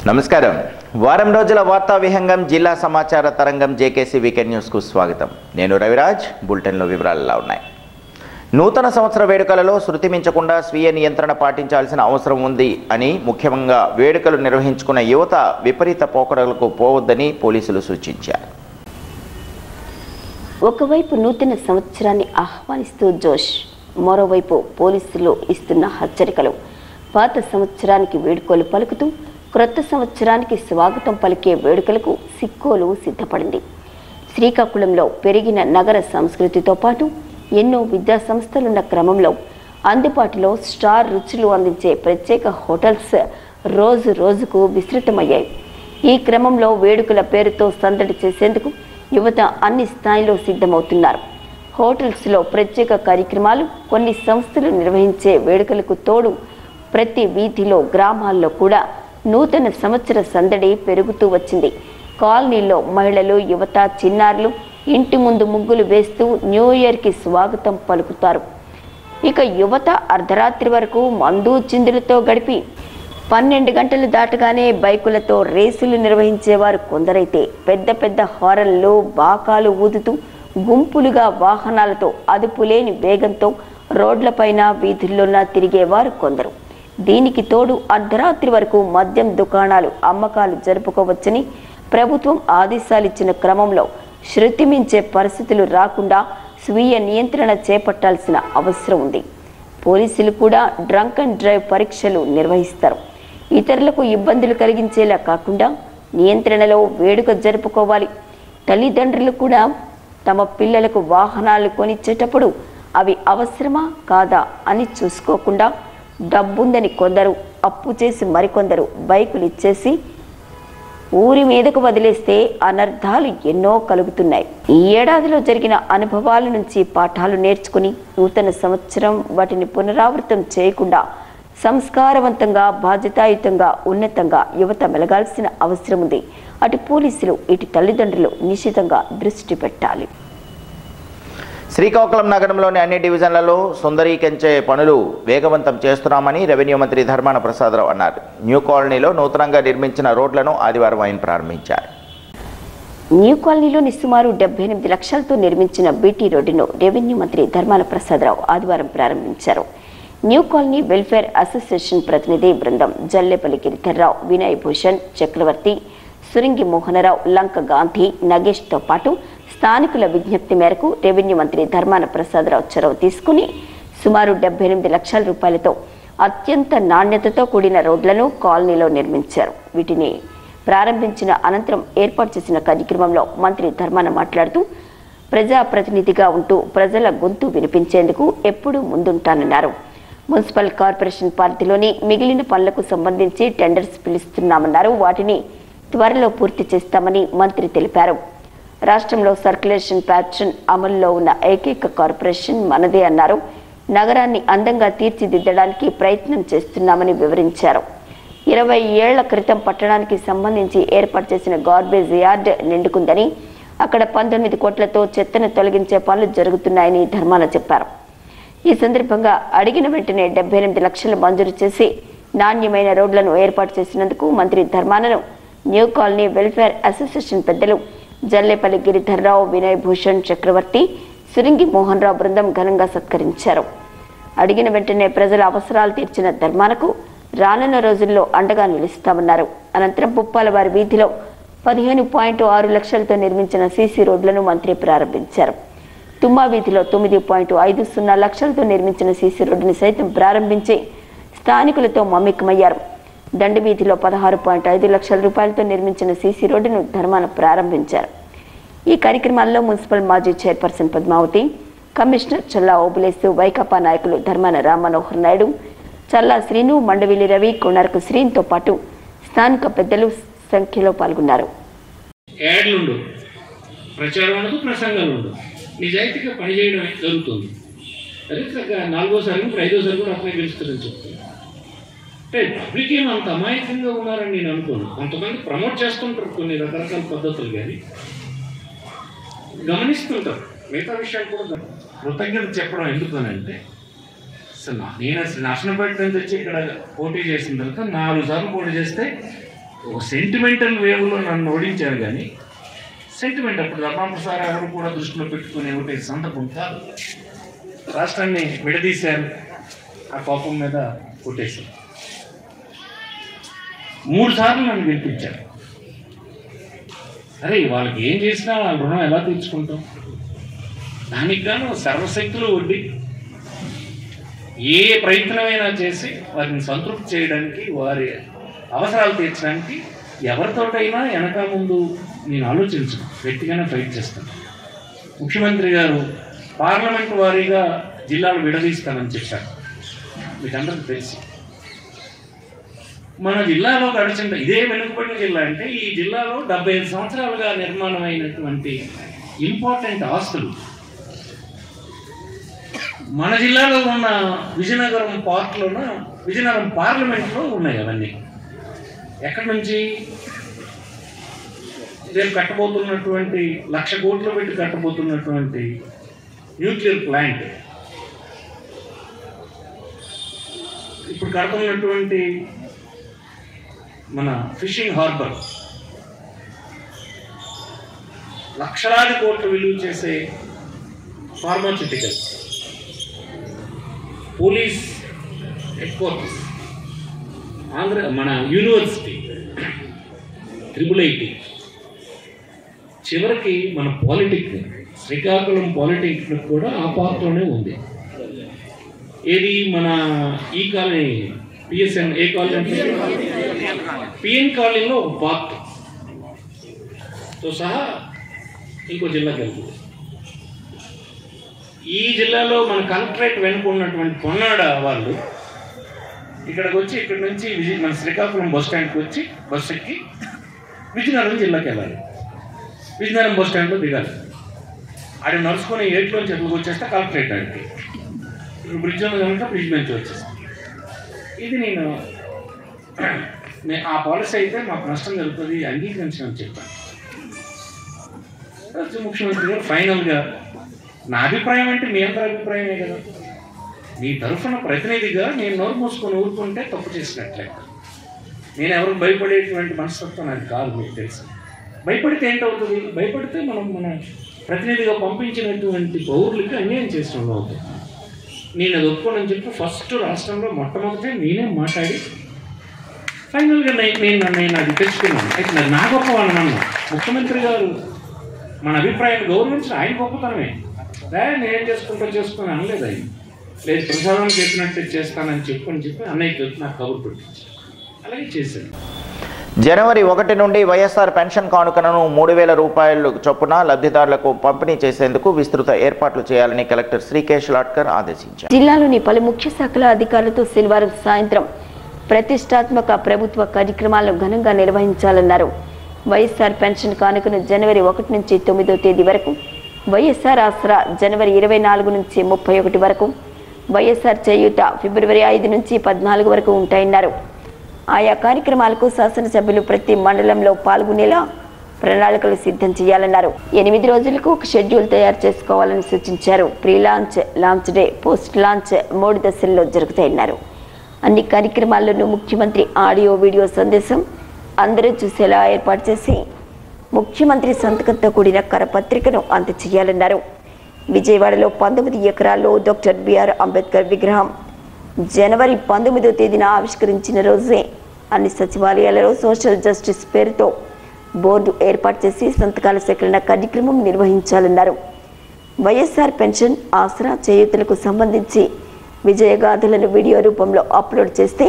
నమస్కారం. వారం రోజుల వార్తా విహంగం జిల్లా సమాచార తరంగం జేకేసీ వీకెండ్ న్యూస్కు స్వాగతం. నేను రవిరాజ్. బులెటిన్లో వివరాలు ఇలా ఉన్నాయి. నూతన సంవత్సర వేడుకలలో శృతి మించకుండా స్వీయ నియంత్రణ పాటించాల్సిన అవసరం ఉంది అని, ముఖ్యంగా వేడుకలు నిర్వహించుకున్న యువత విపరీత పోకడలకు పోవద్దని పోలీసులు సూచించారు. ఒకవైపు నూతన సంవత్సరాన్ని ఆహ్వానిస్తూ జోష్, మరోవైపు పోలీసులు ఇస్తున్న హెచ్చరికలు. పాత సంవత్సరానికి వేడుకలు పలుకుతూ క్రొత్త సంవత్సరానికి స్వాగతం పలికే వేడుకలకు సిక్కోలు సిద్ధపడింది. శ్రీకాకుళంలో పెరిగిన నగర సంస్కృతితో పాటు ఎన్నో విద్యా సంస్థలున్న క్రమంలో అందుబాటులో స్టార్ రుచులు అందించే ప్రత్యేక హోటల్స్ రోజు రోజుకు విస్తృతమయ్యాయి. ఈ క్రమంలో వేడుకల పేరుతో సందడి చేసేందుకు యువత అన్ని స్థాయిలో సిద్ధమవుతున్నారు. హోటల్స్లో ప్రత్యేక కార్యక్రమాలు, కొన్ని సంస్థలు నిర్వహించే వేడుకలకు తోడు ప్రతి వీధిలో, గ్రామాల్లో కూడా నూతన సంవత్సర సందడి పెరుగుతూ వచ్చింది. కాలనీలో మహిళలు, యువత, చిన్నారులు ఇంటి ముందు ముగ్గులు వేస్తూ న్యూ ఇయర్కి స్వాగతం పలుకుతారు. ఇక యువత అర్ధరాత్రి వరకు మందు చిందులతో గడిపి 12 గంటలు దాటగానే బైకులతో రేసులు నిర్వహించేవారు కొందరైతే పెద్ద పెద్ద హారన్లు, బాకాలు ఊదుతూ గుంపులుగా వాహనాలతో అదుపులేని వేగంతో రోడ్లపైన, వీధుల్లోన తిరిగేవారు కొందరు. దీనికి తోడు అర్ధరాత్రి వరకు మద్యం దుకాణాలు అమ్మకాలు జరుపుకోవచ్చని ప్రభుత్వం ఆదేశాలిచ్చిన క్రమంలో శృతి మించే పరిస్థితులు రాకుండా స్వీయ నియంత్రణ చేపట్టాల్సిన అవసరం ఉంది. పోలీసులు కూడా డ్రంక్ అండ్ డ్రైవ్ పరీక్షలు నిర్వహిస్తారు. ఇతరులకు ఇబ్బందులు కలిగించేలా కాకుండా నియంత్రణలో వేడుక జరుపుకోవాలి. తల్లిదండ్రులు కూడా తమ పిల్లలకు వాహనాలు కొనిచ్చేటప్పుడు అవి అవసరమా కాదా అని చూసుకోకుండా డబ్బుందని కొందరు, అప్పు చేసి మరికొందరు బైకులు ఇచ్చేసి ఊరి మీదకు వదిలేస్తే అనర్థాలు ఎన్నో కలుగుతున్నాయి. ఈ ఏడాదిలో జరిగిన అనుభవాల నుంచి పాఠాలు నేర్చుకుని నూతన సంవత్సరం వాటిని పునరావృతం చేయకుండా సంస్కారవంతంగా, బాధ్యతాయుతంగా, ఉన్నతంగా యువత మెలగాల్సిన అవసరం ఉంది. అటు పోలీసులు, ఇటు తల్లిదండ్రులు నిశితంగా దృష్టి పెట్టాలి. శ్రీకాకుళం నగరంలోని అన్ని డివిజన్లలో సుందరీకరించే పనులు వేగవంతం చేస్తున్నామని రెవెన్యూ మంత్రి ధర్మాన ప్రసాదరావు అన్నారు. న్యూ కాలనీలో నూతనంగా నిర్మించిన రోడ్లను ఆదివారం ఆయన ప్రారంభించారు. న్యూ కాలనీలోని సుమారు 78 లక్షలతో నిర్మించిన బీటీ రోడ్డును రెవెన్యూ మంత్రి ధర్మాన ప్రసాదరావు ఆదివారం ప్రారంభించారు. న్యూ కాలనీ వెల్ఫేర్ అసోసియేషన్ ప్రతినిధి బృందం జల్లేపల్లి గిరిధర్రావు, వినయ్ భూషణ్, చక్రవర్తి, సురింగి మోహనరావు, లంక గాంధీ, నగేష్తో పాటు స్థానికుల విజ్ఞప్తి మేరకు రెవెన్యూ మంత్రి ధర్మాన ప్రసాదరావు చొరవ తీసుకుని సుమారు 78 లక్షల రూపాయలతో అత్యంత నాణ్యతతో కూడిన రోడ్లను కాలనీలో నిర్మించారు. వీటిని ప్రారంభించిన అనంతరం ఏర్పాటు చేసిన కార్యక్రమంలో మంత్రి ధర్మాన మాట్లాడుతూ ప్రజాప్రతినిధిగా ఉంటూ ప్రజల గొంతు వినిపించేందుకు ఎప్పుడూ ముందుంటానన్నారు. మున్సిపల్ కార్పొరేషన్ పరిధిలోని మిగిలిన పనులకు సంబంధించి టెండర్స్ పిలుస్తున్నామన్నారు. వాటిని త్వరలో పూర్తి చేస్తామని మంత్రి తెలిపారు. రాష్ట్రంలో సర్క్యులేషన్ ప్యాటర్న్ అమల్లో ఉన్న ఏకైక కార్పొరేషన్ మనదే అన్నారు. నగరాన్ని అందంగా తీర్చిదిద్దడానికి ప్రయత్నం చేస్తున్నామని వివరించారు. 20 ఏళ్ల క్రితం పట్టణానికి సంబంధించి ఏర్పాటు చేసిన గార్బేజ్ యార్డ్ నిండుకుందని, అక్కడ 19 కోట్లతో చెత్తను తొలగించే పనులు జరుగుతున్నాయని ధర్మాన చెప్పారు. ఈ సందర్భంగా అడిగిన వెంటనే 78 లక్షలు మంజూరు చేసి నాణ్యమైన రోడ్లను ఏర్పాటు చేసినందుకు మంత్రి ధర్మానను న్యూ కాలనీ వెల్ఫేర్ అసోసియేషన్ పెద్దలు జల్లేపల్లి గిరిధర్రావు, వినయ్ భూషణ్, చక్రవర్తి, సురింగి మోహన్ రావు బృందం ఘనంగా సత్కరించారు. అడిగిన వెంటనే ప్రజల అవసరాలు తీర్చిన ధర్మానకు రానున్న రోజుల్లో అండగా నిలుస్తామన్నారు. అనంతరం పుప్పాలవారి వీధిలో 15.6 లక్షలతో నిర్మించిన సీసీ రోడ్లను మంత్రి ప్రారంభించారు. తుమ్మా వీధిలో 9.50 లక్షలతో నిర్మించిన సీసీ రోడ్డుని సైతం ప్రారంభించి స్థానికులతో మమ్మికమయ్యారు. దండి వీధిలో 16.5 లక్షల రూపాయలతో నిర్మించిన సీసీ రోడ్డును ధర్మాన ప్రారంభించారు. ఈ కార్యక్రమాల్లో మున్సిపల్ మాజీ చైర్పర్సన్ పద్మావతి, కమిషనర్ చల్లా ఓబులేసు, వైకాపా నాయకులు ధర్మాన రామ్మనోహర్ నాయుడు, చల్లా శ్రీను, మండవిలి రవి, కొనరకు శ్రీన్తో పాటు స్థానిక పెద్దలు సంఖ్యలో పాల్గొన్నారు. నిజాయితీగా పనిచేయడం జరుగుతుంది. అదే 4వ సారి 5వ కూడా అప్లై గెలుస్తారని చెప్తున్నారు. అంటే పబ్లిక్ ఏమో అంత అమాయకంగా ఉన్నారని నేను అనుకోను. కొంతమంది ప్రమోట్ చేస్తుంటారు కొన్ని రకరకాల పద్ధతులు, కానీ గమనిస్తుంటారు. మిగతా విషయాలు కూడా కృతజ్ఞత చెప్పడం ఎందుకనంటే, అసలు నేను నర్సనపేట నుంచి వచ్చి ఇక్కడ పోటీ చేసిన తర్వాత 4 సార్లు పోటీ చేస్తే ఒక సెంటిమెంటల్ వేవ్లో నన్ను ఓడించారు, కానీ సెంటిమెంట్ అప్పుడు ధర్మాంప్రసాద్ ఎవరు కూడా దృష్టిలో పెట్టుకునే ఒకటి సందర్భం కాదు. రాష్ట్రాన్ని విడదీశారు, ఆ కోపం మీద కొట్టేశారు. 3 సార్లు నన్ను గెలిపించారు. అరే వాళ్ళకి ఏం చేసినా వాళ్ళ రుణం ఎలా తీర్చుకుంటాం? దానికి గాను సర్వశక్తులు వడ్డీ ఏ ప్రయత్నమైనా చేసి వారిని సంతృప్తి చేయడానికి, వారి అవసరాలు తీర్చడానికి ఎవరితోటైనా వెనక ముందు నేను ఆలోచించను, గట్టిగానే ఫైట్ చేస్తాను. ముఖ్యమంత్రి గారు పార్లమెంట్ వారీగా జిల్లాలు విడదీస్తానని చెప్పారు, మీకు అందరికీ తెలుసు. మన జిల్లాలో గడిచిన ఇదే వెనుకబడిన జిల్లా అంటే ఈ జిల్లాలో 75 సంవత్సరాలుగా నిర్మాణం అయినటువంటి ఇంపార్టెంట్ ఆస్తులు మన జిల్లాలో ఉన్న విజయనగరం పార్ట్లోన విజయనగరం పార్లమెంట్లో ఉన్నాయి. అవన్నీ ఎక్కడి నుంచి? రేపు కట్టబోతున్నటువంటి 1,00,000 కోట్లు పెట్టి కట్టబోతున్నటువంటి న్యూక్లియర్ ప్లాంట్, ఇప్పుడు కడుతున్నటువంటి మన ఫిషింగ్ హార్బర్, లక్షలాది కోట్లు విలువ చేసే ఫార్మాస్యూటికల్స్, పోలీస్ హెడ్ క్వార్టర్స్, మన యూనివర్సిటీ, IIIT, చివరికి మన పాలిటెక్నిక్, శ్రీకాకుళం పాలిటెక్నిక్ కూడా ఆ పార్ట్లోనే ఉంది. ఏది మన ఈ కాలనీ పిఎస్ఎన్, ఏ కాలనీ? పిఎన్ కాలనీలో ఒక పార్ట్తో సహా ఇంకో జిల్లాకి వెళ్తుంది. ఈ జిల్లాలో మన కలెక్టరేట్ వెనుక ఉన్నటువంటి పొన్నాడ వాళ్ళు ఇక్కడికి వచ్చి, ఇక్కడి నుంచి మన శ్రీకాకుళం బస్ స్టాండ్కి వచ్చి బస్సు ఎక్కి విజయనగరం జిల్లాకి వెళ్ళాలి. విజయనగరం బస్ స్టాండ్లో దిగాలి. ఆడ నడుచుకొని ఏట్లోంచి ఎట్లకు వచ్చేస్తే కలెక్టరేట్ ఆడికి, ఇప్పుడు బ్రిడ్జ్ ఉంది కనుక బ్రిడ్జ్ నుంచి వచ్చేస్తాను. ఇది నేను ఆ పాలసీ అయితే మాకు నష్టం జరుగుతుంది అంగీకరించమని చెప్పాను. ముఖ్యమంత్రి గారు ఫైనల్గా, నా అభిప్రాయం అంటే మీ అందరి అభిప్రాయమే కదా, మీ తరఫున ప్రతినిధిగా నేను నోరు మూసుకొని ఊరుకుంటే తప్పు చేసినట్లే. నేను ఎవరు భయపడేటువంటి మనస్తత్వం నాకు కాదు, మీకు తెలుసు. భయపడితే ఏంటవుతుంది? భయపడితే మనం మన ప్రతినిధిగా పంపించినటువంటి పౌరులకి అన్యాయం చేస్తున్నాం అవుతుంది. నేను అది ఒప్పుకోనని చెప్పి ఫస్ట్ రాష్ట్రంలో మొట్టమొదటి నేనే మాట్లాడి ఫైనల్గా నేను అది తెచ్చుకున్నాను. అయితే నా గొప్ప వాళ్ళనన్నా ముఖ్యమంత్రి గారు మన అభిప్రాయాన్ని గౌరవించిన ఆయన గొప్పతనమే. నేనేం చేసుకుని అనలేదు. ఆయన లేదు, ప్రసాదం చెప్పినట్టు చేస్తానని చెప్పి అన్నయ్యకి నాకు కబురు పెట్టించాను. అలాగే చేశాను. జనవరి 1 నుండి వైఎస్ఆర్ పెన్షన్ కానుకను 3,000 రూపాయలు చొప్పున లబ్ధిదారులకు పంపిణీ చేసేందుకు విస్తృత ఏర్పాట్లు చేయాలని కలెక్టర్ శ్రీకేశ్ లాట్కర్ ఆదేశించారు. జిల్లాలోని పలు ముఖ్య శాఖల అధికారులతో శనివారం సాయంత్రం ప్రతిష్టాత్మక ప్రభుత్వ కార్యక్రమాలను ఘనంగా నిర్వహించాలన్నారు. వైఎస్ఆర్ పెన్షన్ కానుకను జనవరి 1 నుంచి 9వ తేదీ వరకు, వైఎస్ఆర్ ఆసరా జనవరి 24 నుంచి 31 వరకు, వైఎస్ఆర్ చేయూత ఫిబ్రవరి 5 నుంచి 14 వరకు ఉంటాయన్నారు. ఆయా కార్యక్రమాలకు శాసనసభ్యులు ప్రతి మండలంలో పాల్గొనేలా ప్రణాళికలు సిద్ధం చేయాలన్నారు. 8 రోజులకు ఒక షెడ్యూల్ తయారు చేసుకోవాలని సూచించారు. Pre launch, launch day, post launch 3 దశల్లో జరుగుతాయన్నారు. అన్ని కార్యక్రమాల్లోనూ ముఖ్యమంత్రి ఆడియో వీడియో సందేశం అందరూ చూసేలా ఏర్పాటు చేసి ముఖ్యమంత్రి సంతకంతో కూడిన కరపత్రికను అందజేయాలన్నారు. విజయవాడలో 19 ఎకరాల్లో డాక్టర్ బిఆర్ అంబేద్కర్ విగ్రహం జనవరి 19వ తేదీన ఆవిష్కరించిన రోజే అన్ని సచివాలయాలలో సోషల్ జస్టిస్ పేరుతో బోర్డు ఏర్పాటు చేసి సంతకాల సేకరణ కార్యక్రమం నిర్వహించాలన్నారు. వైఎస్ఆర్ పెన్షన్, ఆసరా, చేయూతలకు సంబంధించి విజయగాథలను వీడియో రూపంలో అప్లోడ్ చేస్తే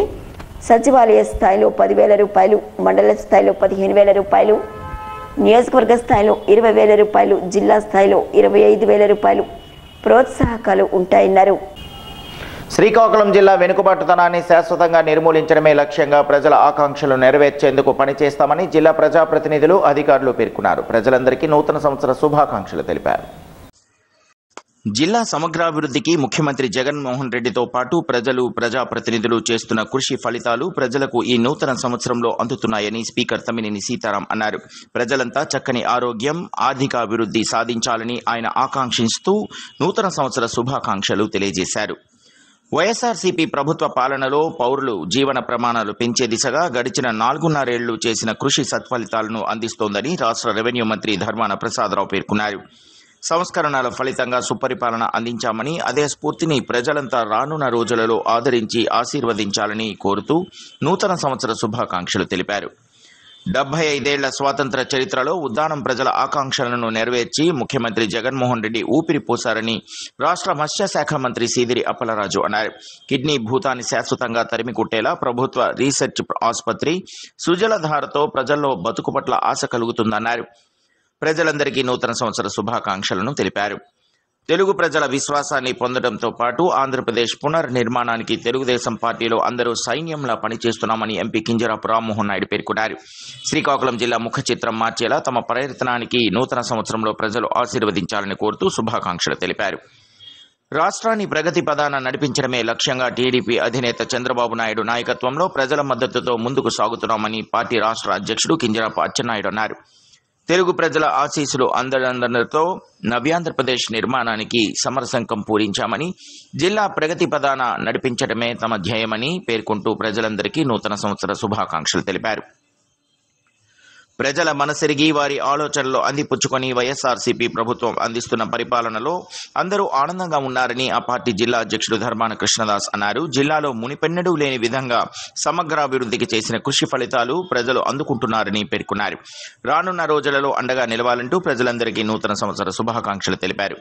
సచివాలయ స్థాయిలో 10,000 రూపాయలు, మండల స్థాయిలో 15,000 రూపాయలు, నియోజకవర్గ స్థాయిలో 20,000 రూపాయలు, జిల్లా స్థాయిలో 25,000 రూపాయలు ప్రోత్సాహకాలు ఉంటాయన్నారు. శ్రీకాకుళం జిల్లా వెనుకబాటుతనాన్ని శాశ్వతంగా నిర్మూలించడమే లక్ష్యంగా ప్రజల ఆకాంక్షలు నెరవేర్చేందుకు పనిచేస్తామని జిల్లా ప్రజాప్రతినిధులు, అధికారులు పేర్కొన్నారు. ప్రజలందరికీ నూతన సంవత్సర శుభాకాంక్షలు తెలిపారు. జిల్లా సమగ్రాభివృద్ధికి ముఖ్యమంత్రి జగన్మోహన్ రెడ్డితో పాటు ప్రజలు, ప్రజాప్రతినిధులు చేస్తున్న కృషి ఫలితాలు ప్రజలకు ఈ నూతన సంవత్సరంలో అందుతున్నాయని స్పీకర్ తమ్మినేని సీతారాం అన్నారు. ప్రజలంతా చక్కని ఆరోగ్యం, ఆర్థికాభివృద్ధి సాధించాలని ఆయన ఆకాంక్షిస్తూ నూతన సంవత్సర శుభాకాంక్షలు తెలియజేశారు. వైఎస్ఆర్సీపీ ప్రభుత్వ పాలనలో పౌరులు జీవన ప్రమాణాలు పెంచే దిశగా గడిచిన 4.5 ఏళ్లు చేసిన కృషి సత్ఫలితాలను అందిస్తోందని రాష్ట్ర రెవెన్యూ మంత్రి ధర్మాన ప్రసాదరావు పేర్కొన్నారు. సంస్కరణల ఫలితంగా సుపరిపాలన అందించామని, అదే స్ఫూర్తిని ప్రజలంతా రానున్న రోజులలో ఆదరించి ఆశీర్వదించాలని కోరుతూ నూతన సంవత్సర శుభాకాంక్షలు తెలిపారు. 75 ఏళ్ల స్వాతంత్ర చరిత్రలో ఉద్దానం ప్రజల ఆకాంక్షలను నెరవేర్చి ముఖ్యమంత్రి జగన్మోహన్ రెడ్డి ఊపిరి పోశారని రాష్ట్ర మత్స్యశాఖ మంత్రి సీదిరి అప్పలరాజు అన్నారు. కిడ్నీ భూతాన్ని శాశ్వతంగా తరిమి కొట్టేలా ప్రభుత్వ రీసెర్చ్ ఆసుపత్రి సుజలధారతో ప్రజల్లో బతుకు పట్ల ఆశ కలుగుతుందన్నారు. ప్రజలందరికీ నూతన సంవత్సర శుభాకాంక్షలను తెలిపారు. తెలుగు ప్రజల విశ్వాసాన్ని పొందడంతో పాటు ఆంధ్రప్రదేశ్ పునర్నిర్మాణానికి తెలుగుదేశం పార్టీలో అందరూ సైన్యంలా పనిచేస్తున్నామని ఎంపీ కింజరాపు రామ్మోహన్ నాయుడు పేర్కొన్నారు. శ్రీకాకుళం జిల్లా ముఖ చిత్రం మార్చేలా తమ ప్రయత్నానికి నూతన సంవత్సరంలో ప్రజలు ఆశీర్వదించాలని కోరుతూ శుభాకాంక్షలు తెలిపారు. రాష్ట్రాన్ని ప్రగతి పదాన నడిపించడమే లక్ష్యంగా టీడీపీ అధినేత చంద్రబాబు నాయుడు నాయకత్వంలో ప్రజల మద్దతుతో ముందుకు సాగుతున్నామని పార్టీ రాష్ట్ర అధ్యక్షుడు కింజరాపు అచ్చెన్నాయుడు అన్నారు. తెలుగు ప్రజల ఆశీస్సులు అందడంతో నవ్యాంధ్రప్రదేశ్ నిర్మాణానికి సమరశంకం పూరించామని, జిల్లా ప్రగతి పదాన నడిపించడమే తమ ధ్యేయమని పేర్కొంటూ ప్రజలందరికీ నూతన సంవత్సర శుభాకాంక్షలు తెలిపారు. ప్రజల మనసెరిగి వారి ఆలోచనలు అందిపుచ్చుకొని వైఎస్ఆర్సీపీ ప్రభుత్వం అందిస్తున్న పరిపాలనలో అందరూ ఆనందంగా ఉన్నారని ఆ పార్టీ జిల్లా అధ్యక్షుడు ధర్మాన కృష్ణదాస్ అన్నారు. జిల్లాలో మునిపెన్నడూ లేని విధంగా సమగ్రాభివృద్ధికి చేసిన కృషి ఫలితాలు ప్రజలు అందుకుంటున్నారని పేర్కొన్నారు. రానున్న రోజులలో అండగా నిలవాలంటూ ప్రజలందరికీ నూతన సంవత్సర శుభాకాంక్షలు తెలిపారు.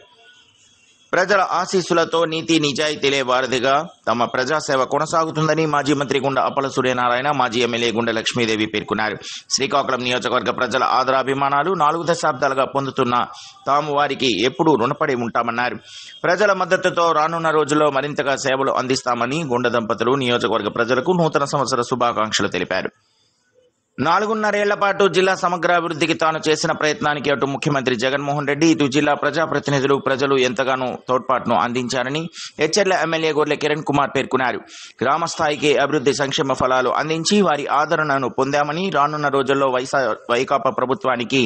ప్రజల ఆశీస్సులతో నీతి నిజాయితీలే వారధిగా తమ ప్రజాసేవ కొనసాగుతుందని మాజీ మంత్రి గుండా అప్పల సూర్యనారాయణ, మాజీ ఎమ్మెల్యే గుండె లక్ష్మీదేవి పేర్కొన్నారు. శ్రీకాకుళం నియోజకవర్గ ప్రజల ఆదరాభిమానాలు 4 దశాబ్దాలుగా పొందుతున్న తాము వారికి ఎప్పుడూ రుణపడి ఉంటామన్నారు. ప్రజల మద్దతుతో రానున్న రోజుల్లో మరింతగా సేవలు అందిస్తామని గుండె దంపతులు నియోజకవర్గ ప్రజలకు నూతన సంవత్సర శుభాకాంక్షలు తెలిపారు. 4.5 ఏళ్ల పాటు జిల్లా సమగ్రాభివృద్ధికి తాను చేసిన ప్రయత్నానికి అటు ముఖ్యమంత్రి జగన్మోహన్ రెడ్డి, ఇటు జిల్లా ప్రజాప్రతినిధులు, ప్రజలు ఎంతగానో తోడ్పాటును అందించారని ఎచ్చెర్ల ఎమ్మెల్యే గొర్లె కిరణ్ కుమార్ పేర్కొన్నారు. గ్రామ స్థాయికి అభివృద్ధి సంక్షేమ ఫలాలు అందించి వారి ఆదరణను పొందామని, రానున్న రోజుల్లో వైకాపా ప్రభుత్వానికి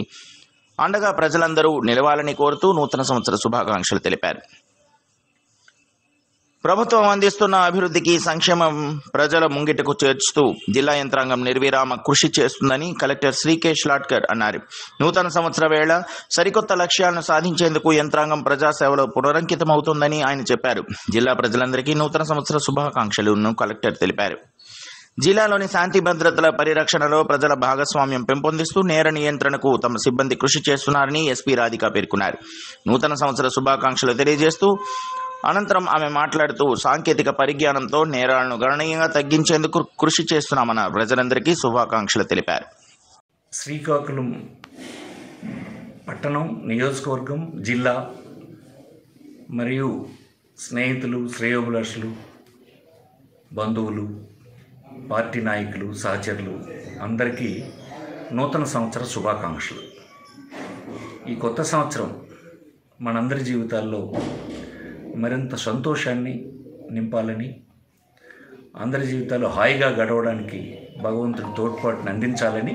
అండగా ప్రజలందరూ నిలవాలని కోరుతూ నూతన సంవత్సర శుభాకాంక్షలు తెలిపారు. ప్రభుత్వం అందిస్తున్న అభివృద్ధికి సంక్షేమం ప్రజల ముంగిటకు చేర్చుతూ జిల్లా యంత్రాంగం నిర్విరామ కృషి చేస్తుందని కలెక్టర్ శ్రీకేష్ లాట్కర్ అన్నారు. నూతన సంవత్సర వేళ సరికొత్త లక్ష్యాలను సాధించేందుకు యంత్రాంగం ప్రజాసేవలో పునరంకితమవుతుందని ఆయన చెప్పారు. జిల్లా ప్రజలందరికీ నూతన సంవత్సర శుభాకాంక్షలను కలెక్టర్ తెలిపారు. జిల్లాలోని శాంతి భద్రతల పరిరక్షణలో ప్రజల భాగస్వామ్యం పెంపొందిస్తూ నేర నియంత్రణకు తమ సిబ్బంది కృషి చేస్తున్నారని ఎస్పీ రాధిక పేర్కొన్నారు. నూతన సంవత్సర శుభాకాంక్షలు తెలియజేస్తూ అనంతరం ఆమె మాట్లాడుతూ సాంకేతిక పరిజ్ఞానంతో నేరాలను గణనీయంగా తగ్గించేందుకు కృషి చేస్తున్నామన్న ప్రజలందరికీ శుభాకాంక్షలు తెలిపారు. శ్రీకాకుళం పట్టణం, నియోజకవర్గం, జిల్లా మరియు స్నేహితులు, శ్రేయోభిలాషులు, బంధువులు, పార్టీ నాయకులు, సహచరులు అందరికీ నూతన సంవత్సర శుభాకాంక్షలు. ఈ కొత్త సంవత్సరం మనందరి జీవితాల్లో మరింత సంతోషాన్ని నింపాలని, అందరి జీవితాలు హాయిగా గడవడానికి భగవంతుడి తోడ్పాటును అందించాలని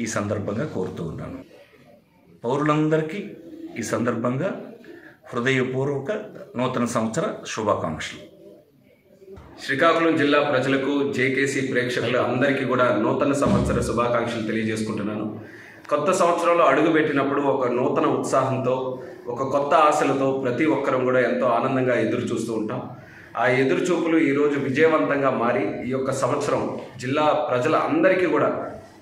ఈ సందర్భంగా కోరుతూ ఉన్నాను. పౌరులందరికీ ఈ సందర్భంగా హృదయపూర్వక నూతన సంవత్సర శుభాకాంక్షలు. శ్రీకాకుళం జిల్లా ప్రజలకు, జేకేసీ ప్రేక్షకులు అందరికీ కూడా నూతన సంవత్సర శుభాకాంక్షలు తెలియజేసుకుంటున్నాను. కొత్త సంవత్సరంలో అడుగుపెట్టినప్పుడు ఒక నూతన ఉత్సాహంతో, ఒక కొత్త ఆశలతో ప్రతి ఒక్కరం కూడా ఎంతో ఆనందంగా ఎదురు చూస్తూ ఉంటాం. ఆ ఎదురు చూపులు ఈరోజు విజయవంతంగా మారి ఈ యొక్క సంవత్సరం జిల్లా ప్రజల అందరికీ కూడా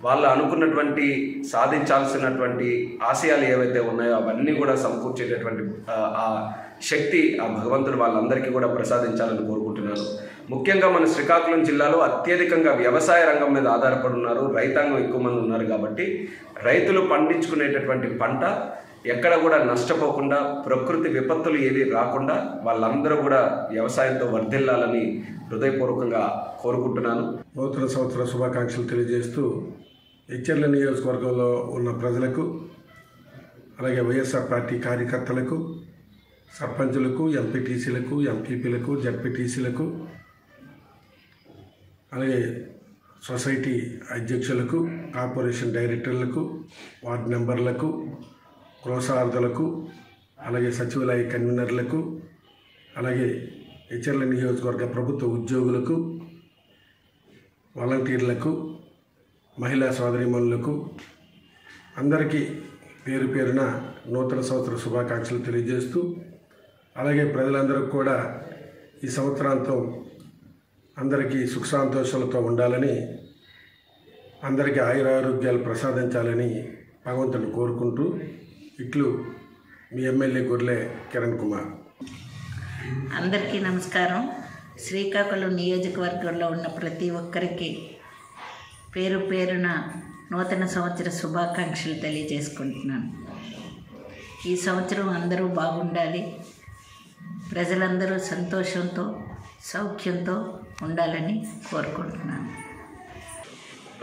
వాళ్ళు అనుకున్నటువంటి, సాధించాల్సినటువంటి ఆశయాలు ఏవైతే ఉన్నాయో అవన్నీ కూడా సమకూర్చేటటువంటి ఆ శక్తి ఆ భగవంతుడు వాళ్ళందరికీ కూడా ప్రసాదించాలని కోరుకుంటున్నాను. ముఖ్యంగా మన శ్రీకాకుళం జిల్లాలో అత్యధికంగా వ్యవసాయ రంగం మీద ఆధారపడి ఉన్నారు, రైతాంగం ఎక్కువ మంది ఉన్నారు. కాబట్టి రైతులు పండించుకునేటటువంటి పంట ఎక్కడ కూడా నష్టపోకుండా, ప్రకృతి విపత్తులు ఏవి రాకుండా వాళ్ళందరూ కూడా వ్యవసాయంతో వర్ధిల్లాలని హృదయపూర్వకంగా కోరుకుంటున్నాను. నూతన సంవత్సర శుభాకాంక్షలు తెలియజేస్తూ ఎచ్చెర్ల నియోజకవర్గంలో ఉన్న ప్రజలకు, అలాగే వైఎస్ఆర్ పార్టీ కార్యకర్తలకు, సర్పంచులకు, ఎంపీటీసీలకు, ఎంపీపీలకు, జడ్పీటీసీలకు, అలాగే సొసైటీ అధ్యక్షులకు, కార్పొరేషన్ డైరెక్టర్లకు, వార్డు మెంబర్లకు, కోశార్థులకు, అలాగే సచివాలయ కన్వీనర్లకు, అలాగే హెచ్ఎర్ల నియోజకవర్గ ప్రభుత్వ ఉద్యోగులకు, వాలంటీర్లకు, మహిళా సోదరీమణులకు అందరికీ పేరు పేరున నూతన సంవత్సర శుభాకాంక్షలు తెలియజేస్తూ, అలాగే ప్రజలందరూ కూడా ఈ సంవత్సరాంతం అందరికీ సుఖ సంతోషాలతో ఉండాలని, అందరికీ ఆయురారోగ్యాలు ప్రసాదించాలని భగవంతుని కోరుకుంటూ ఇట్లు మీ ఎమ్మెల్యే గొర్లె కిరణ్ కుమార్. అందరికీ నమస్కారం. శ్రీకాకుళం నియోజకవర్గంలో ఉన్న ప్రతి ఒక్కరికి పేరు పేరున నూతన సంవత్సర శుభాకాంక్షలు తెలియజేసుకుంటున్నాను. ఈ సంవత్సరం అందరూ బాగుండాలి, ప్రజలందరూ సంతోషంతో సౌఖ్యంతో ఉండాలని కోరుకుంటున్నాను.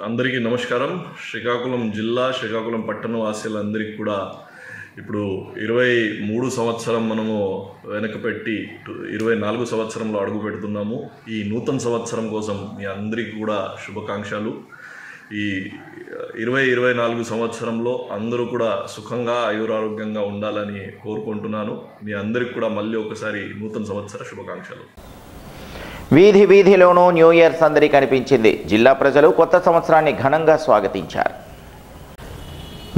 అందరికీ నమస్కారం. శ్రీకాకుళం జిల్లా, శ్రీకాకుళం పట్టణ వాసులందరికీ కూడా ఇప్పుడు 23 సంవత్సరం మనము వెనకపెట్టి 24 సంవత్సరంలో అడుగు పెడుతున్నాము. ఈ నూతన సంవత్సరం కోసం మీ అందరికీ కూడా శుభాకాంక్షలు. ఈ 2024 సంవత్సరంలో అందరూ కూడా సుఖంగా ఆయురారోగ్యంగా ఉండాలని కోరుకుంటున్నాను. మీ అందరికీ కూడా మళ్ళీ ఒకసారి నూతన సంవత్సర శుభాకాంక్షలు. వీధి వీధిలోనూ న్యూ ఇయర్ సందడి కనిపించింది. జిల్లా ప్రజలు కొత్త సంవత్సరాన్ని ఘనంగా స్వాగతించారు.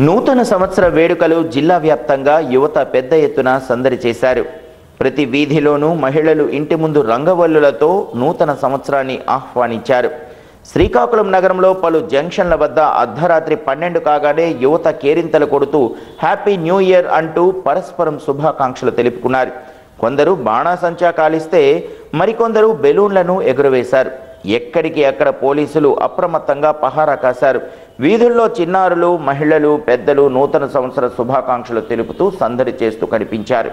నూతన సంవత్సర వేడుకలు జిల్లా వ్యాప్తంగా యువత పెద్ద ఎత్తున సందడి చేశారు. ప్రతి వీధిలోనూ మహిళలు ఇంటి ముందు రంగవల్లులతో నూతన సంవత్సరాన్ని ఆహ్వానించారు. శ్రీకాకుళం నగరంలో పలు జంక్షన్ల వద్ద అర్ధరాత్రి 12 కాగానే యువత కేరింతలు కొడుతూ హ్యాపీ న్యూ ఇయర్ అంటూ పరస్పరం శుభాకాంక్షలు తెలుపుకున్నారు. కొందరు బాణాసంచా కాలిస్తే మరికొందరు బెలూన్లను ఎగురవేశారు. ఎక్కడికి అక్కడ పోలీసులు అప్రమత్తంగా పహారా కాశారు. వీధుల్లో చిన్నారులు, మహిళలు, పెద్దలు నూతన సంవత్సర శుభాకాంక్షలు తెలుపుతూ సందడి చేస్తూ కనిపించారు.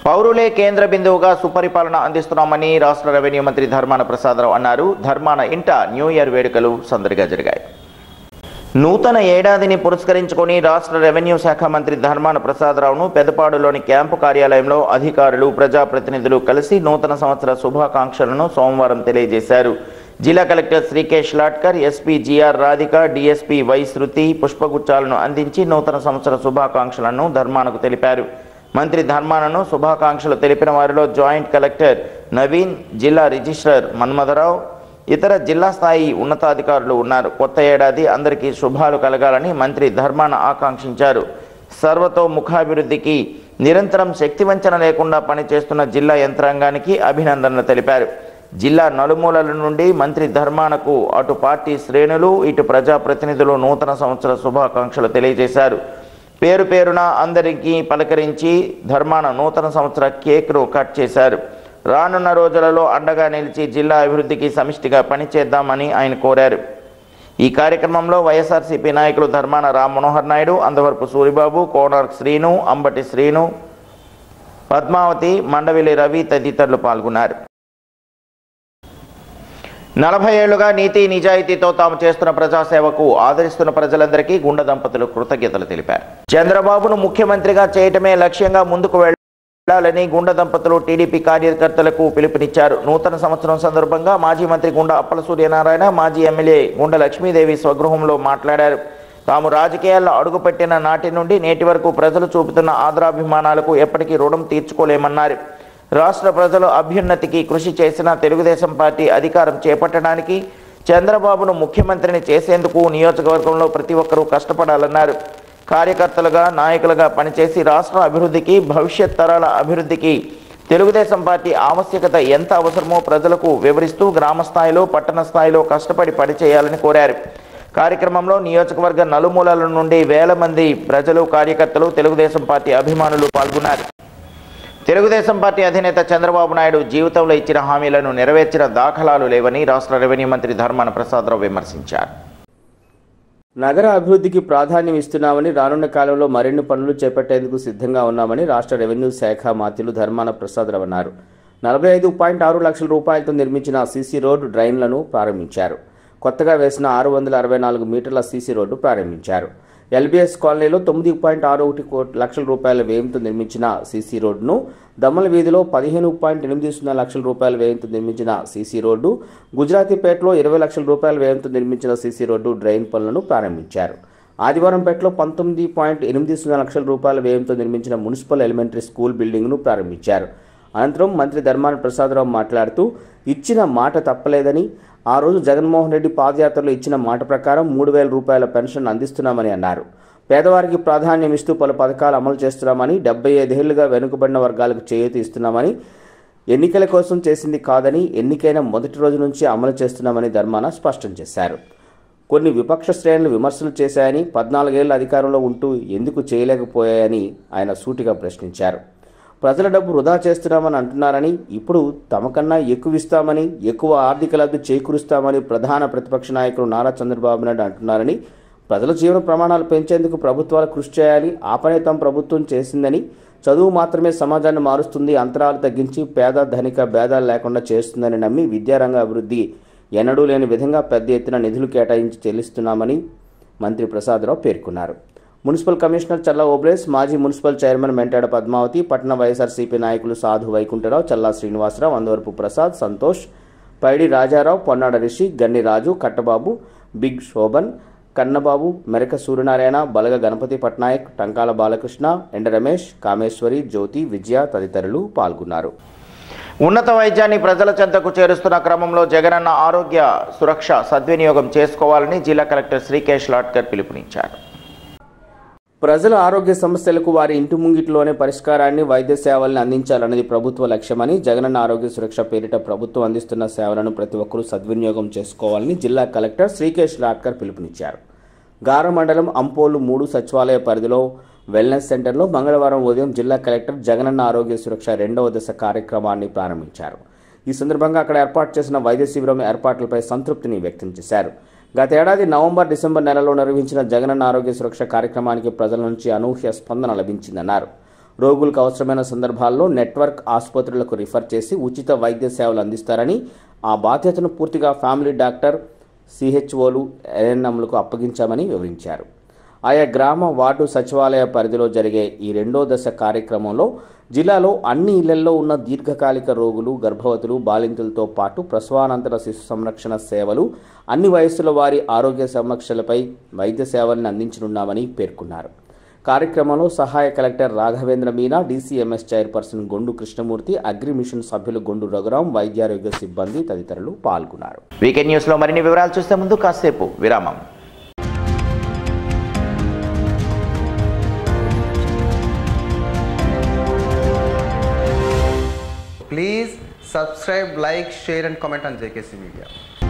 పౌరులే కేంద్ర బిందువుగా సుపరిపాలన అందిస్తున్నామని రాష్ట్ర రెవెన్యూ మంత్రి ధర్మాన ప్రసాదరావు అన్నారు. ధర్మాన ఇంట న్యూ ఇయర్ వేడుకలు సందడిగా జరిగాయి. నూతన ఏడాదిని పురస్కరించుకొని రాష్ట్ర రెవెన్యూ శాఖ మంత్రి ధర్మాన ప్రసాదరావును పెదపాడులోని క్యాంపు కార్యాలయంలో అధికారులు, ప్రజాప్రతినిధులు కలిసి నూతన సంవత్సర శుభాకాంక్షలను సోమవారం తెలియజేశారు. జిల్లా collector Sreekesh Latkar, SP GR Radhika, DSP Y Shruti పుష్పగుచ్చాలను అందించి నూతన సంవత్సర శుభాకాంక్షలను ధర్మానకు తెలిపారు. మంత్రి ధర్మానను శుభాకాంక్షలు తెలిపిన వారిలో జాయింట్ కలెక్టర్ నవీన్, జిల్లా రిజిస్ట్రార్ మన్మథరావు, ఇతర జిల్లా స్థాయి ఉన్నతాధికారులు ఉన్నారు. కొత్త ఏడాది అందరికీ శుభాలు కలగాలని మంత్రి ధర్మాన ఆకాంక్షించారు. సర్వతోముఖాభివృద్ధికి నిరంతరం శక్తివంచన లేకుండా పనిచేస్తున్న జిల్లా యంత్రాంగానికి అభినందనలు తెలిపారు. జిల్లా నలుమూలల నుండి మంత్రి ధర్మానకు అటు పార్టీ శ్రేణులు ఇటు ప్రజాప్రతినిధులు నూతన సంవత్సర శుభాకాంక్షలు తెలియజేశారు. పేరు పేరున అందరికీ పలకరించి ధర్మాన నూతన సంవత్సర కేక్ను కట్ చేశారు. రానున్న రోజులలో అండగా నిలిచి జిల్లా అభివృద్ధికి సమిష్టిగా పనిచేద్దామని ఆయన కోరారు. ఈ కార్యక్రమంలో వైఎస్ఆర్సీపీ నాయకులు ధర్మాన రామ్ మనోహర్ నాయుడు, అందవరపు సూరిబాబు, కోనార్క్ శ్రీను, అంబటి శ్రీను, పద్మావతి, మండవిలి రవి తదితరులు పాల్గొన్నారు. 40 ఏళ్లుగా నీతి నిజాయితీతో తాము చేస్తున్న ప్రజాసేవకు ఆదరిస్తున్న ప్రజలందరికీ గుండ దంపతులు కృతజ్ఞతలు తెలిపారు. చంద్రబాబును ముఖ్యమంత్రిగా చేయటమే లక్ష్యంగా ముందుకు వెళ్లాలని గుండ దంపతులు టీడీపీ కార్యకర్తలకు పిలుపునిచ్చారు. నూతన సంవత్సరం సందర్భంగా మాజీ మంత్రి గుండ అప్పల సూర్యనారాయణ, మాజీ ఎమ్మెల్యే గుండ లక్ష్మీదేవి స్వగృహంలో మాట్లాడారు. తాము రాజకీయాల్లో అడుగుపెట్టిన నాటి నుండి నేటి వరకు ప్రజలు చూపుతున్న ఆదరాభిమానాలకు ఎప్పటికీ రుణం తీర్చుకోలేమన్నారు. రాష్ట్ర ప్రజల అభ్యున్నతికి కృషి చేసిన తెలుగుదేశం పార్టీ అధికారం చేపట్టడానికి చంద్రబాబును ముఖ్యమంత్రిని చేసేందుకు నియోజకవర్గంలో ప్రతి ఒక్కరూ కష్టపడాలన్నారు. కార్యకర్తలుగా నాయకులుగా పనిచేసి రాష్ట్ర అభివృద్ధికి, భవిష్యత్ తరాల అభివృద్ధికి తెలుగుదేశం పార్టీ ఆవశ్యకత ఎంత అవసరమో ప్రజలకు వివరిస్తూ గ్రామ స్థాయిలో, పట్టణ స్థాయిలో కష్టపడి పనిచేయాలని కోరారు. కార్యక్రమంలో నియోజకవర్గ నలుమూలల నుండి వేల మంది ప్రజలు, కార్యకర్తలు, తెలుగుదేశం పార్టీ అభిమానులు పాల్గొన్నారు. తెలుగుదేశం పార్టీ అధినేత చంద్రబాబు నాయుడు జీవితంలో ఇచ్చిన హామీలను నెరవేర్చిన దాఖలాలు లేవని రాష్ట్ర రెవెన్యూ మంత్రి ధర్మాన ప్రసాదరావు విమర్శించారు. నగర అభివృద్ధికి ప్రాధాన్యం ఇస్తున్నామని, రానున్న కాలంలో మరిన్ని పనులు చేపట్టేందుకు సిద్ధంగా ఉన్నామని రాష్ట్ర రెవెన్యూ శాఖ మంత్రులు ధర్మాన ప్రసాదరావు అన్నారు. 45.6 లక్షల రూపాయలతో నిర్మించిన సీసీ రోడ్డు డ్రైన్లను ప్రారంభించారు. కొత్తగా వేసిన 664 మీటర్ల సీసీ రోడ్డు ప్రారంభించారు. ఎల్బీఎస్ కాలనీలో 9.61 లక్షల రూపాయల వ్యయంతో నిర్మించిన సీసీ రోడ్డును, దమ్మల వీధిలో 15.80 లక్షల రూపాయల వ్యయంతో నిర్మించిన సీసీ రోడ్డు, గుజరాతీపేటలో 20 లక్షల రూపాయల వ్యయంతో నిర్మించిన సీసీ రోడ్డు డ్రైన్ పనులను ప్రారంభించారు. ఆదివారంపేటలో 19.80 లక్షల రూపాయల వ్యయంతో నిర్మించిన మున్సిపల్ ఎలిమెంటరీ స్కూల్ బిల్డింగ్ను ప్రారంభించారు. అనంతరం మంత్రి ధర్మాన ప్రసాదరావు మాట్లాడుతూ ఇచ్చిన మాట తప్పలేదని, ఆ రోజు జగన్మోహన్ రెడ్డి పాదయాత్రలో ఇచ్చిన మాట ప్రకారం 3,000 రూపాయల పెన్షన్ అందిస్తున్నామని అన్నారు. పేదవారికి ప్రాధాన్యం ఇస్తూ పలు పథకాలు అమలు చేస్తున్నామని, 75 ఏళ్లుగా వెనుకబడిన వర్గాలకు చేయూత ఇస్తున్నామని, ఎన్నికల కోసం చేసింది కాదని, ఎన్నికైన మొదటి రోజు నుంచి అమలు చేస్తున్నామని ధర్మాన స్పష్టం చేశారు. కొన్ని విపక్ష శ్రేణులు విమర్శలు చేశాయని, 14 ఏళ్ల అధికారంలో ఉంటూ ఎందుకు చేయలేకపోయాయని ఆయన సూటిగా ప్రశ్నించారు. ప్రజల డబ్బు వృధా చేస్తున్నామని అంటున్నారని, ఇప్పుడు తమకన్నా ఎక్కువ ఇస్తామని, ఎక్కువ ఆర్థిక లబ్ధి చేకూరుస్తామని ప్రధాన ప్రతిపక్ష నాయకుడు నారా చంద్రబాబు నాయుడు అంటున్నారని, ప్రజల జీవన ప్రమాణాలు పెంచేందుకు ప్రభుత్వాలు కృషి చేయాలి, ఆ పనే తమ ప్రభుత్వం చేసిందని, చదువు మాత్రమే సమాజాన్ని మారుస్తుంది, అంతరాలు తగ్గించి పేద ధనిక భేదాలు లేకుండా చేస్తుందని నమ్మి విద్యారంగ అభివృద్ధి ఎన్నడూ లేని విధంగా పెద్ద ఎత్తున నిధులు కేటాయించి చెల్లిస్తున్నామని మంత్రి ప్రసాదరావు పేర్కొన్నారు. మున్సిపల్ కమిషనర్ చల్లా ఓబ్లేస్, మాజీ మున్సిపల్ చైర్మన్ మెంటాడ పద్మావతి, పట్టణ వైఎస్ఆర్సీపీ నాయకులు సాధు వైకుంఠరావు, చల్లా శ్రీనివాసరావు, అందవరపు ప్రసాద్, సంతోష్, పైడి రాజారావు, పొన్నాడ రిషి, గన్ని రాజు, కట్టబాబు, బిగ్ శోభన్, కన్నబాబు, మెరక సూర్యనారాయణ, బలగ గణపతి పట్నాయక్, టంకాల బాలకృష్ణ, ఎండ రమేష్, కామేశ్వరి, జ్యోతి, విజయ తదితరులు పాల్గొన్నారు. ఉన్నత వైద్యాన్ని ప్రజల చెంతకు చేరుస్తున్న క్రమంలో జగనన్న ఆరోగ్య సురక్ష సద్వినియోగం చేసుకోవాలని జిల్లా కలెక్టర్ శ్రీకేష్ లాట్కర్ పిలుపునిచ్చారు. ప్రజల ఆరోగ్య సమస్యలకు వారి ఇంటి ముంగిట్లోనే పరిష్కారాన్ని, వైద్య సేవలను అందించాలన్నది ప్రభుత్వ లక్ష్యమని, జగనన్న ఆరోగ్య సురక్ష పేరిట ప్రభుత్వం అందిస్తున్న సేవలను ప్రతి ఒక్కరూ సద్వినియోగం చేసుకోవాలని జిల్లా కలెక్టర్ శ్రీకేష్ లాట్కర్ పిలుపునిచ్చారు. గార మండలం అంపోలు 3 సచివాలయ పరిధిలో వెల్నెస్ సెంటర్లో మంగళవారం ఉదయం జిల్లా కలెక్టర్ జగనన్న ఆరోగ్య సురక్ష 2వ దశ కార్యక్రమాన్ని ప్రారంభించారు. ఈ సందర్భంగా అక్కడ ఏర్పాటు చేసిన వైద్య శిబిరం ఏర్పాట్లపై సంతృప్తిని వ్యక్తం చేశారు. గత ఏడాది నవంబర్, డిసెంబర్ నెలలో నిర్వహించిన జగనన్న ఆరోగ్య సురక్ష కార్యక్రమానికి ప్రజల నుంచి అనూహ్య స్పందన లభించిందన్నారు. రోగులకు అవసరమైన సందర్భాల్లో నెట్వర్క్ ఆసుపత్రులకు రిఫర్ చేసి ఉచిత వైద్య సేవలు అందిస్తారని, ఆ బాధ్యతను పూర్తిగా ఫ్యామిలీ డాక్టర్, సిహెచ్ఓలు, ఎన్ఎంలకు అప్పగించామని వివరించారు. ఆయా గ్రామ, వార్డు, సచివాలయ పరిధిలో జరిగే ఈ 2వ దశ కార్యక్రమంలో జిల్లాలో అన్ని ఇళ్లలో ఉన్న దీర్ఘకాలిక రోగులు, గర్భవతులు, బాలింతలతో పాటు ప్రసవానంతర శిశు సంరక్షణ సేవలు, అన్ని వయస్సుల వారి ఆరోగ్య సంరక్షణలపై వైద్య సేవలను అందించనున్నామని పేర్కొన్నారు. కార్యక్రమంలో సహాయ collector Raghavendra Meena, DCMS chairperson Gondu Krishnamurthy, agri mission సభ్యులు గొండు రఘురాం, వైద్యారోగ్య సిబ్బంది తదితరులు పాల్గొన్నారు. వీకెండ్ న్యూస్లో మరిన్ని వివరాలు చూసే ముందు కాసేపు విరామం. subscribe, like, share and comment on JKC Media.